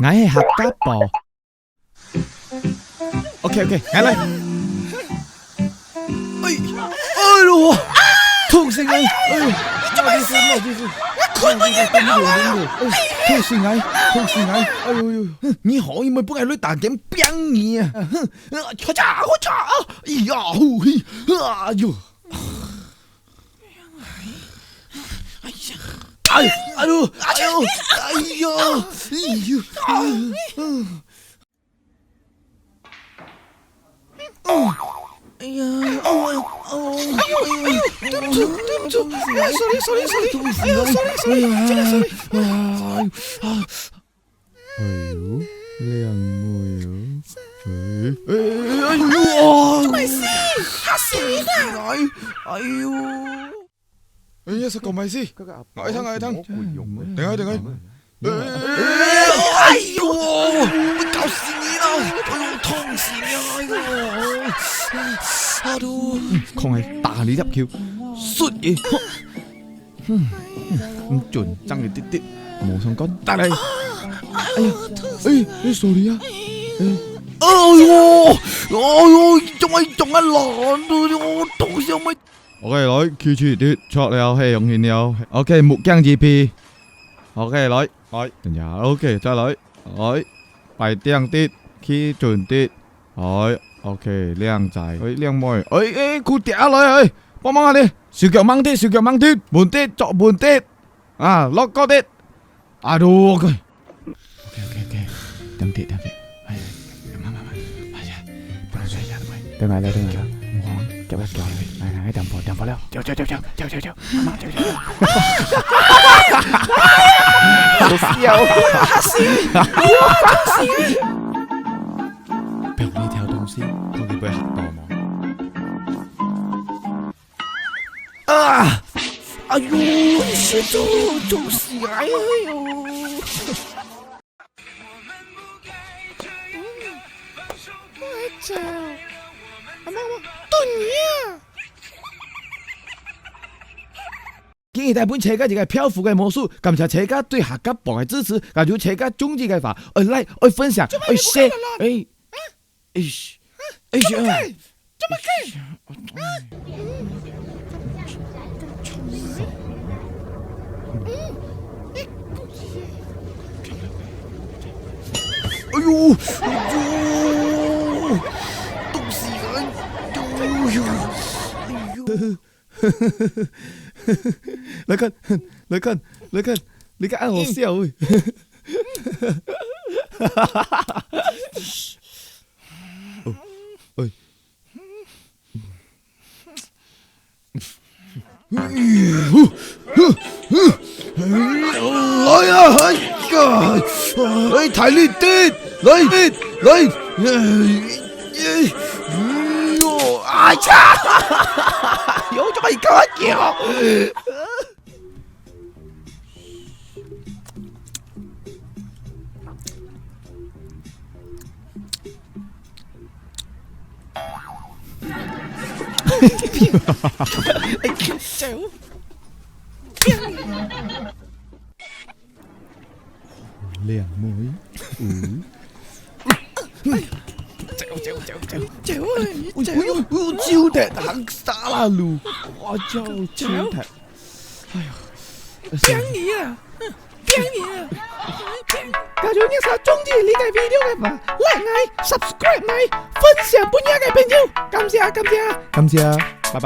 我係客家婆。OK， 嚟嚟。哎呦，痛死我！哎呦，冇事，困我嘢咩啊？痛死我！哎呦，你可以咪幫我女打點兵你啊？好差！哎呀，哎呦！對不住，sorry，靚妹啊！咪事，嚇死啦！哎呀，實講咪事，捱湯，定係。哎呦，我搞死你啦！哎呦，痛死你啦！阿都，狂係打你入橋，衰嘢，唔準爭你啲，冇相干，打你！哎呀，你sorry啊！哎呦，仲係爛到我痛死咪！OK， 來 Q 住啲錯了，係用完了。OK， 木姜二 P。OK， 來，等下 OK， 再來，擺釘啲 ，key 準啲，OK， 靚仔，靚妹，佢嗲來，幫忙下你，小腳掹啲，悶啲，作悶啲，啊，落嗰啲，啊都 OK， 等啲，慢，係呀，等下，叫一叫，嚟，等火了，叫，慢慢叫。好笑，嚇死！俾呢條東西，究竟會嚇到嗎？啊！哎呦，你是中死哎呦！我操！阿媽我對你啊！建議大本車家就係漂浮嘅魔術，感謝車家對客家幫嘅支持，假如車家中意嘅話，like，分享，share，哎呦，凍死人！你看，好笑誒！睇呢啲，嚟！哎呀！有咗咪搞一叫？走！靚妹，走！招踢行沙啦路，我招踢，哎呀，驚你啊！假如你係中意呢個 video 嘅話 ，like 我 ，subscribe 我，分享本日嘅朋友，感謝，拜拜。